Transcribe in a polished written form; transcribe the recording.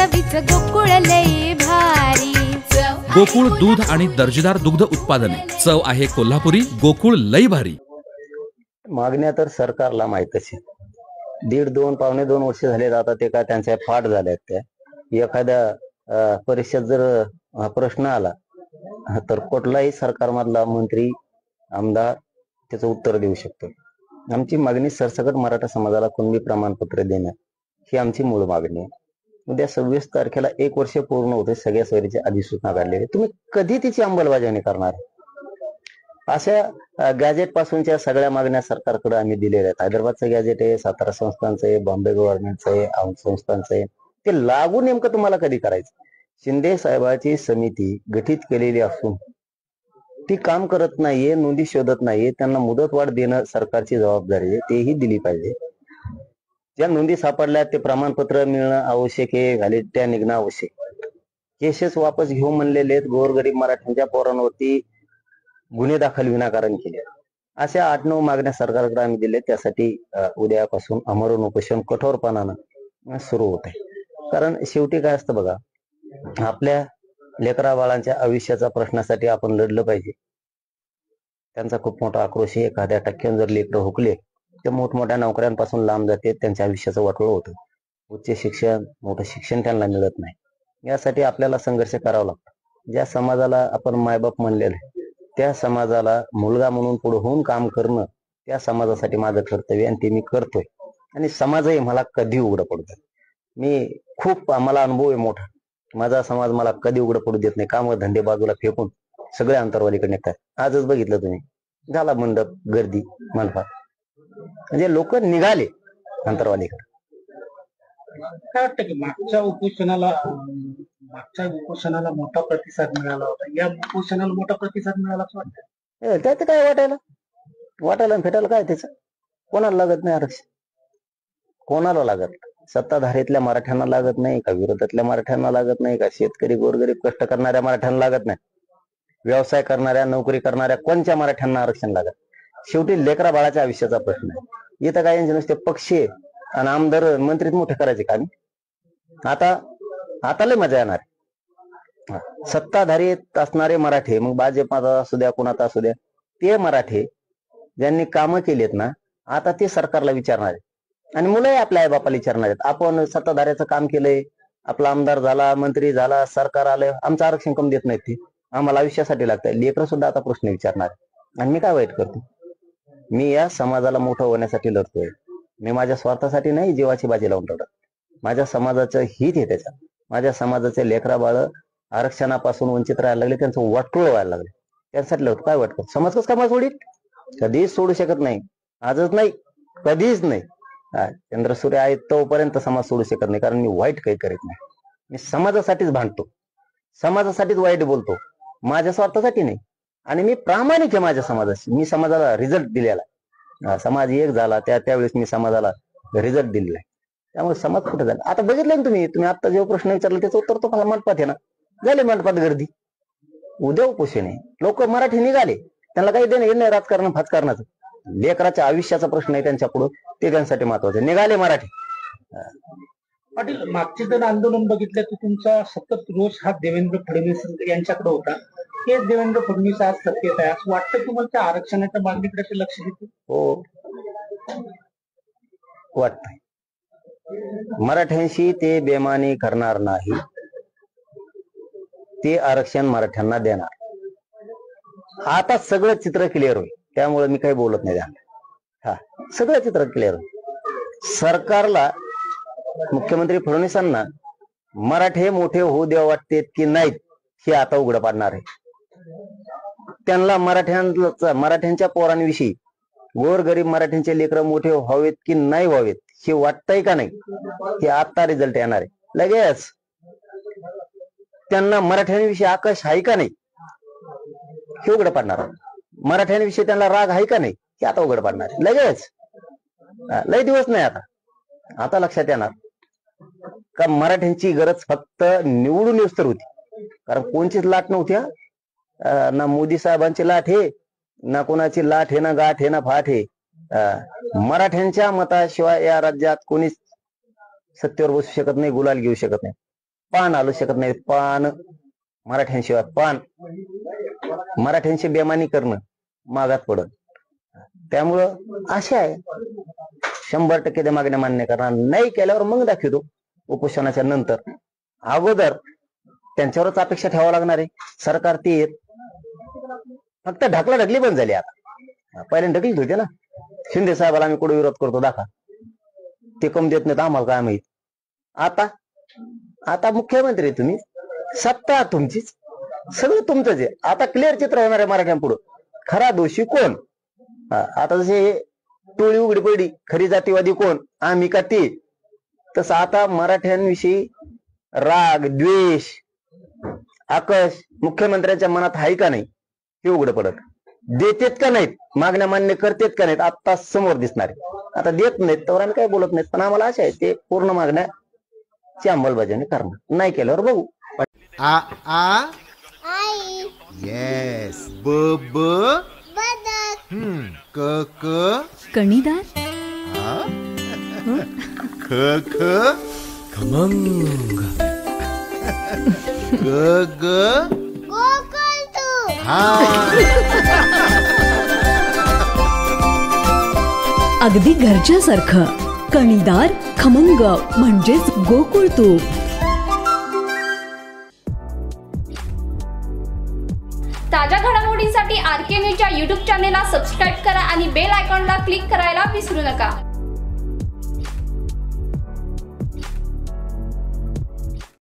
चवीच गोकुळ लई भारी। गोकुळ दूध आणि दर्जेदार दुग्ध उत्पादने, चव आहे कोल्हापुरी, गोकुळ लई भारी। मागण्या तर सरकारला माहितच आहे। 1.5-2 पावणे 2 वर्ष झाले आता ते काय त्यांच्या फाट झाल्यात त्या। एखाद्या परीक्षेत जर प्रश्न आला तर कुठलाही सरकारमधला मंत्री आमदार त्याचं उत्तर देऊ शकतो। आमची मागणी सरसकट मराठा समाजाला कुणबी प्रमाणपत्र देणं ही आमची मूळ मागणी आहे। उद्या 26 तारखेला 1 वर्ष पूर्ण होते सगळ्या सोयरीची अधिसूचना काढलेली, तुम्ही कधी तिची अंमलबजावणी करणार? अशा गॅजेट पासूनच्या सगळ्या मागण्या सरकारकडे आम्ही दिलेल्या आहेत। हैदराबादचं गॅजेट आहे, सातारा संस्थांचं आहे, बॉम्बे गव्हर्नमेंटचं आहे, औंध संस्थांचं आहे। ते लागू नेमकं तुम्हाला कधी करायचं? शिंदे साहेबांची समिती गठीत केलेली असून ती काम करत नाहीये, नोंदी शोधत नाहीये। त्यांना मुदतवाढ देणं सरकारची जबाबदारी आहे, तेही दिली पाहिजे। ज्या नोंदी सापडल्या ते प्रमाणपत्र मिळणं आवश्यक आहे, घालिट्या निघणं आवश्यक। केसेस वापस घेऊ म्हणलेले आहेत, गोरगरीब मराठ्यांच्या पोरांवरती गुन्हे दाखल विनाकारण केले। अशा 8-9 मागण्या सरकारकडे आम्ही दिले। त्यासाठी उद्यापासून आमरण उपोषण कठोरपणानं सुरू होत आहे। कारण शेवटी काय असतं बघा, आपल्या लेकरा बाळांच्या आयुष्याच्या प्रश्नासाठी आपण लढलं पाहिजे। त्यांचा खूप मोठा आक्रोश आहे। एखाद्या टक्क्यानं जर लेकरं हुकले तर मोठमोठ्या नोकऱ्यांपासून लांब जाते, त्यांच्या आयुष्याचं वाटोळं होतं। उच्च शिक्षण, मोठं शिक्षण त्यांना मिळत नाही। यासाठी आपल्याला संघर्ष करावा लागतो। ज्या समाजाला आपण मायबाप म्हणलेलं आहे त्या समाजाला मुलगा म्हणून पुढे होऊन काम करणं त्या समाजासाठी माझं कर्तव्य आणि ते मी करतोय। आणि समाजही मला कधी उघडं पडतं। मला अनुभव आहे मोठा। माझा समाज मला कधी उघडं पडू देत नाही। काम धंदे बाजूला फेकून सगळे अंतरवालीकडे निघतात। आजच बघितलं तुम्ही, झाला मंडप गर्दी मनपात, म्हणजे लोक निघाले अंतरवालीकडे। काय वाटतं की मागच्या उपोषणाला मोठा प्रतिसाद मिळाला होता, या उपोषणाला मोठा प्रतिसाद मिळाला असं वाटतं? त्यात काय वाटायला फेटायला काय त्याचं? कोणाला लागत नाही आरक्षण? कोणाला लागत? सत्ताधारीतल्या मराठ्यांना लागत नाही का? विरोधातल्या मराठ्यांना लागत नाही का? शेतकरी गोरगरीब कष्ट करणाऱ्या मराठ्यांना लागत नाही? व्यवसाय करणाऱ्या नोकरी करणाऱ्या कोणत्या मराठ्यांना आरक्षण लागत? शेवटी लेकरा बाळाच्या आयुष्याचा प्रश्न आहे। इथं काय नुसते पक्षी आणि आमदार मंत्रीत मोठे करायचे का? आता लय मजा येणार। सत्ताधारीत असणारे मराठे, मग भाजपाचा असू द्या कोणाचा असू द्या, ते मराठे ज्यांनी कामं केलीत ना, आता ते सरकारला विचारणार आहेत। आणि मुलंही आपल्या आई बापाला विचारणार आहेत, आपण सत्ताधाऱ्याचं काम केलंय, आपला आमदार झाला, मंत्री झाला, सरकार आलं, आमचं आरक्षण कमी देत नाहीत ते, आम्हाला आयुष्यासाठी लागतंय। लेकरं सुद्धा आता प्रश्न विचारणार। आणि मी काय वाईट करतो? मी या समाजाला मोठं होण्यासाठी लढतोय। मी माझ्या स्वार्थासाठी नाही जीवाची बाजी लावून लढत। माझ्या समाजाचं हित आहे त्याच्यात। माझ्या समाजाचे लेकरा बाळ आरक्षणापासून वंचित राहायला लागले, त्यांचं वाटोळं व्हायला लागले, त्यासाठी लढतो। काय वाटतं? समाज कसं काय सोडीत? कधीच सोडू शकत नाही। आजच नाही, कधीच नाही। चंद्रसूर्य आहे तोपर्यंत समाज सोडू शकत नाही, कारण मी वाईट काही करीत नाही। मी समाजासाठीच भांडतो, समाजासाठीच वाईट बोलतो, माझ्या स्वार्थासाठी नाही। आणि मी प्रामाणिक आहे माझ्या समाजाशी। मी समाजाला रिझल्ट दिलेला आहे। समाज एक झाला त्यावेळेस मी समाजाला रिझल्ट दिलेला आहे। त्यामुळे समाज कुठे झाला आता बघितलं ना तुम्ही आता जेव्हा प्रश्न विचारला त्याचं उत्तर तो मंडपात आहे ना, झाले मंडपात गर्दी। उद्या उपोषण आहे, लोक मराठी निघाले, त्यांना काही देणं नाही राजकारण फाजकारणाचं। लेकराच्या आयुष्याचा प्रश्न आहे त्यांच्या पुढे, ते त्यांच्यासाठी महत्वाचं। निघाले मराठी। पाटील, मागचे जर आंदोलन बघितलं तर तुमचा सतत रोष हा देवेंद्र फडणवीस यांच्याकडे होता। हे देवेंद्र फडणवीस आज सत्तेत आहे, असं वाटतं तुम्हाला त्या आरक्षणाच्या मागणीकडे ते लक्ष देतील? हो वाटतंय। मराठ्यांशी ते बेमानी करणार नाही, ते आरक्षण मराठ्यांना देणार। आता सगळं चित्र क्लिअर होईल, त्यामुळे मी काही बोलत नाही। सगळं चित्र क्लिअर होईल। सरकारला, मुख्यमंत्री फडणवीसांना मराठे मोठे होऊ द्या वाटते की नाहीत हे आता उघड पाडणार आहे। त्यांना मराठ्यांच्या पोरांविषयी, गोरगरीब मराठ्यांचे लेकरं मोठे व्हावेत की नाही व्हावेत हे वाटतंय का नाही, हे आता रिझल्ट येणार आहे लगेच। त्यांना मराठ्यांविषयी आकाश आहे का नाही हे उघड पाडणार आहे। मराठ्यांविषयी त्यांना राग आहे का नाही हे आता उघड पाडणार आहे लगेच। लय दिवस नाही आता लक्षात येणार का मराठ्यांची गरज फक्त निवडून येऊस तर होती, कारण कोणचीच लाट नव्हती। ना मोदी साहेबांची लाट आहे, ना कोणाची लाट आहे, ना गाठ आहे, ना फाट आहे। मराठ्यांच्या मताशिवाय या राज्यात कोणीच सत्तेवर बसू शकत नाही, गुलाल घेऊ शकत नाही। पान आलू शकत नाही. पान मराठ्यांशिवाय पान, मराठ्यांशी बेमानी करणं मागात पडत. त्यामुळं असे आहे 100% त्या मागण्या मान्य करणार नाही. केल्यावर मग दाखवतो उपोषणाच्या नंतर. अगोदर त्यांच्यावरच अपेक्षा ठेवावं लागणार आहे. सरकार ते येत फक्त ढकली पण झाली. आता पहिल्यांदा ढकलीत होते ना, शिंदे साहेबाला आम्ही कुठे विरोध करतो दाखवा, ते कम देत नाहीत आम्हाला काय माहित. आता मुख्यमंत्री तुम्ही, सत्ता तुमचीच, सगळं तुमचंच आहे. आता क्लिअर चित्र होणार आहे मराठ्यांपुढं. खरा दोषी कोण? आता जसे टोळी उघडी पडली, खरी जातीवादी कोण, आम्ही का ते, तसं आता मराठ्यांविषयी राग द्वेष आकश मुख्यमंत्र्यांच्या मनात आहे का नाही हे उघड पडत. देतेत का नाहीत, मागण्या मान्य करतेत का नाहीत, आता समोर दिसणार आहे. आता देत नाहीत तर आम्ही काही बोलत नाहीत, पण आम्हाला आशा आहे ते पूर्ण मागण्याची अंमलबजावणी करणार. नाही केल्यावर बघू. आ आ येस ब ब क क कणीदार, ख ख खमंग ग ग अगदी घरच्यासारखं. कणीदार खमंग म्हणजेच गोकुळ तूप. ताज्या घडामोडींसाठी RK न्यूजच्या YouTube चॅनेलला सबस्क्राईब करा आणि बेल आयकॉनला क्लिक करायला विसरू नका.